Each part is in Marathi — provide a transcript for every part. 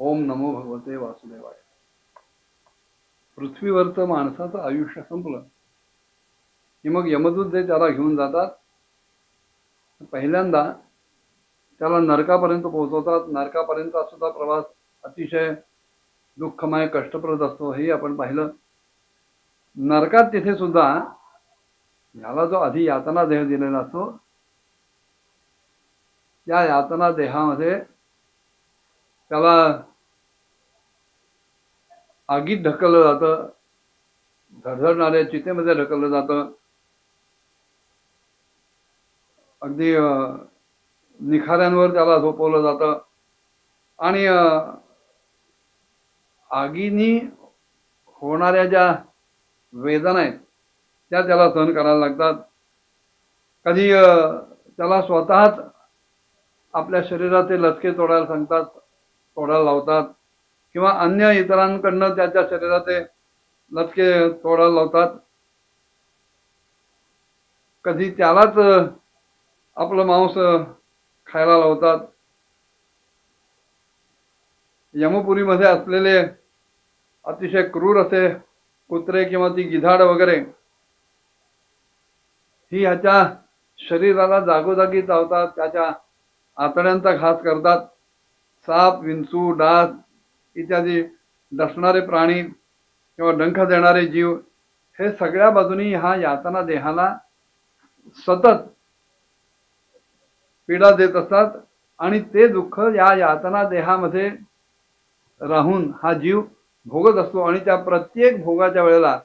ओम नमो भगवते वासुदेवाय. पृथ्वीवरचं माणसाचं आयुष्य संपलं की मग यमदूत जे त्याला घेऊन जातात, पहिल्यांदा त्याला नरकापर्यंत पोहोचवतात. नरकापर्यंत सुद्धा प्रवास अतिशय दुःखमय कष्टप्रद असतो, हे आपण पाहिलं. नरकात तिथे सुद्धा याला जो आधी यातना देह दिलेला असतो, त्या यातना देहामध्ये त्याला आगीत ढकललं जातं, धडधडणाऱ्या चितेमध्ये ढकललं जातं. अगदी निखाऱ्यांवर त्याला झोपवलं जातं आणि आगीनी होणाऱ्या ज्या वेदना आहेत त्या त्याला सहन करायला लागतात. कधी त्याला स्वतःच आपल्या शरीराचे लचके तोडायला सांगतात, तोडायला लावतात, किंवा अन्य इतरांकडनं त्याच्या शरीराचे लचके तोडायला लावतात. कधी त्यालाच आपलं मांस खायला लावतात. यमपुरीमध्ये असलेले अतिशय क्रूर असे कुत्रे किंवा ती गिधाड वगैरे ही ह्याच्या शरीराला जागोजागी चावतात, त्याच्या आतड्यांचा घास करतात. साप, विंचू, डास इत्यादी डसणारे प्राणी किंवा डंख देणारे जीव हे सगळ्या बाजूनी ह्या यातना देहाला सतत पीडा देत असतात आणि ते दुःख या यातना देहामध्ये राहून हा जीव भोगत असतो. आणि त्या प्रत्येक भोगाच्या वेळेला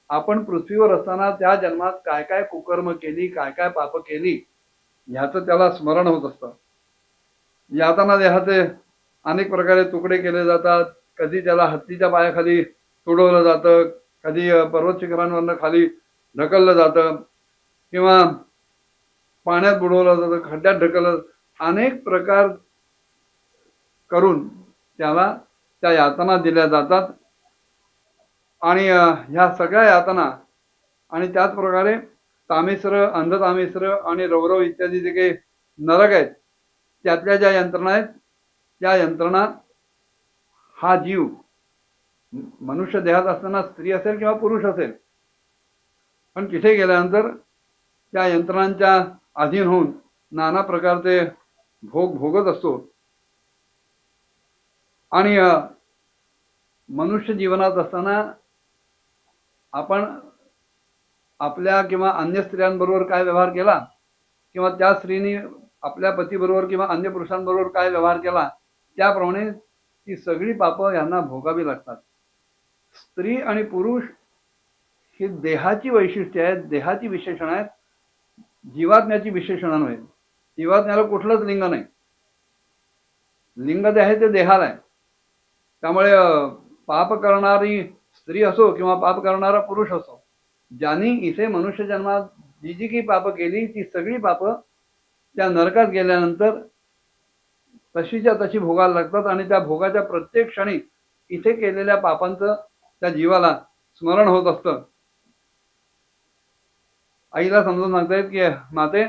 आपण पृथ्वीवर असताना त्या जन्मात काय काय कुकर्म केली, काय काय पाप केली ह्याचं त्याला स्मरण होत असतं. यातना देहाचे अनेक प्रकारे तुकडे केले जातात. कधी त्याला हत्तीच्या पायाखाली तुडवलं जातं, कधी पर्वत शिखरांवरनं खाली ढकललं जातं, किंवा पाण्यात बुडवलं जातं, खड्ड्यात ढकललं. अनेक प्रकार करून त्याला त्या यातना दिल्या जातात. आणि ह्या सगळ्या यातना आणि त्याच प्रकारे तामिश्र, अंधतामिश्र आणि रौरव इत्यादी जे काही नरक आहेत त्यातल्या ज्या यंत्रणा आहेत त्या यंत्रणा हा जीव मनुष्य देहात असताना स्त्री असेल किंवा पुरुष असेल, पण तिथे गेल्यानंतर त्या यंत्रणांच्या अधीन होऊन नाना प्रकारचे भोग भोगत असतो. आणि मनुष्य जीवनात असताना आपण आपल्या किंवा अन्य स्त्रियांबरोबर काय व्यवहार केला, किंवा त्या स्त्रीने आपल्या पतीबरोबर किंवा अन्य पुरुषांबरोबर काय व्यवहार केला, त्याप्रमाणे ती सगळी पापं यांना भोगावी लागतात. स्त्री आणि पुरुष ही देहाची वैशिष्ट्ये आहेत, देहाची विशेषण आहेत, जीवात्म्याची विशेषणं नव्हे. जीवात्म्याला कुठलंच लिंग नाही, लिंग जे आहे ते देहाला आहे. त्यामुळे पाप करणारी स्त्री असो किंवा पाप करणारा पुरुष असो, ज्यांनी इथे मनुष्य जन्मात जी जी काही पाप केली ती सगळी पाप त्या नरकात गेल्यानंतर तशीच्या तशी भोगायला लागतात. आणि त्या भोगाच्या प्रत्येक क्षणी इथे केलेल्या पापांचं त्या जीवाला स्मरण होत असतं. आईला समजून सांगतायत की माते,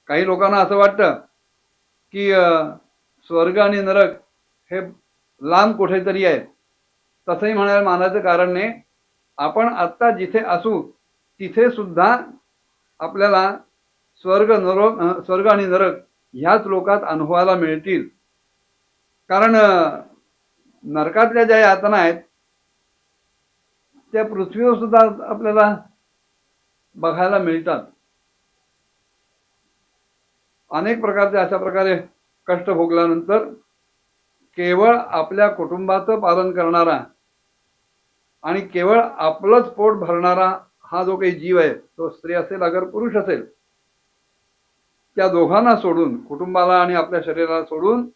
काही लोकांना असं वाटतं की स्वर्ग आणि नरक हे लांब कुठेतरी आहेत. तसंही म्हणायला मानायचं कारण नाही. आपण आत्ता जिथे असू तिथे सुद्धा आपल्याला स्वर्ग आणि नरक ह्याच लोकात अनुभवायला मिळतील. कारण नरकातल्या ज्या यातना आहेत त्या पृथ्वीवर सुद्धा आपल्याला बघायला मिळतात. अनेक प्रकारचे अशा प्रकारे कष्ट भोगल्यानंतर केवळ आपल्या कुटुंबाचं पालन करणारा आणि केवळ आपलंच पोट भरणारा हा जो काही जीव आहे, तो स्त्री असेल अगर पुरुष असेल, त्या दोघांना सोडून, कुटुंबाला आणि आपल्या शरीराला सोडून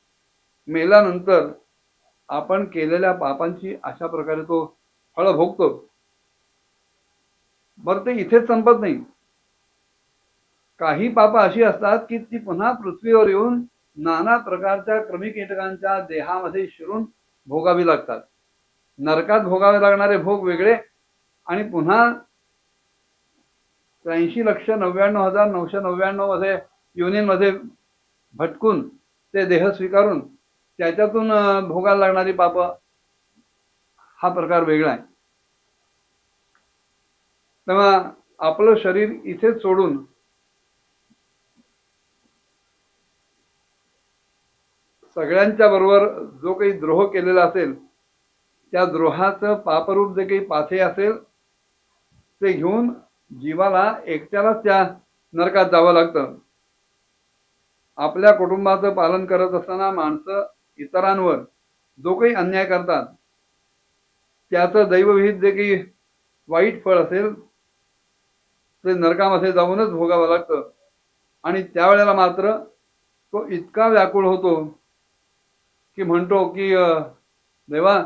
मेल्यानंतर आपण केलेल्या पापांची अशा प्रकारे तो फळ भोगतो. बरं, ते इथेच संपत नाही. काही पाप अशी असतात की ती पुन्हा पृथ्वीवर येऊन नाना प्रकारच्या कृमी कीटकांच्या देहामध्ये शिरून भोगावी लागतात. नरकात भोगावे लागणारे भोग वेगळे, आणि पुन्हा 83,99,999 मध्ये योनींमध्ये भटकून ते देह स्वीकारून त्याच्यातून भोगायला लागणारी पाप हा प्रकार वेगळा आहे. तेव्हा आपलं शरीर इथेच सोडून सगळ्यांच्या बरोबर जो काही द्रोह केलेला असेल त्या द्रोहाचं पापरूप जे काही पाथे असेल ते घेऊन जीवाला एकट्यालाच त्या नरकात जावं लागतं. आपल्या कुटुंबाचं पालन करत असताना माणसं इतरांवर जो काही अन्याय करतात त्याचं दैवविहित जे काही वाईट फळ असेल ते नरकामध्ये जाऊनच भोगावं लागतं. आणि त्यावेळेला मात्र तो इतका व्याकुळ होतो की म्हणतो की देवा,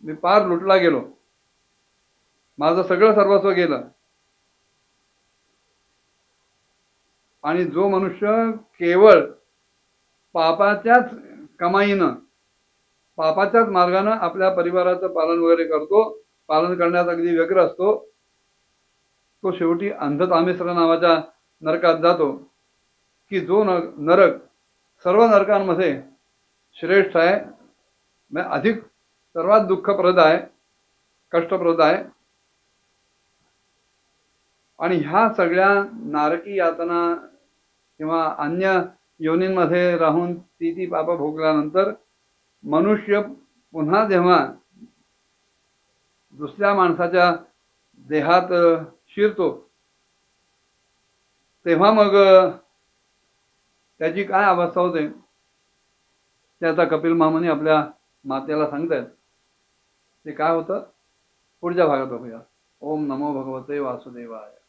मी पार लुटला गेलो, माझं सगळं सर्वस्व गेलं. आणि जो मनुष्य केवळ पापाच्याच कमाईनं पापाच्याच मार्गानं आपल्या परिवाराचं पालन वगैरे करतो, पालन करण्यात अगदी व्यग्र असतो, तो शेवटी अंधतामिश्र नावाच्या नरकात जातो की जो नरक सर्व नरकांमध्ये श्रेष्ठ आहे, अधिक सर्वात दुःखप्रद आहे, कष्टप्रद आहे. आणि ह्या सगळ्या नारकी यातना किंवा अन्य योनींमध्ये राहून ती पाप भोगल्यानंतर मनुष्य पुन्हा जेव्हा दुसऱ्या माणसाच्या देहात शिरतो तेव्हा मग त्याची काय अवस्था होते त्याचा कपिल मामाने आपल्या मातेला सांगतायत. ते काय होतं पुढच्या भागात बघूया. ओम नमो भगवते वासुदेवाय.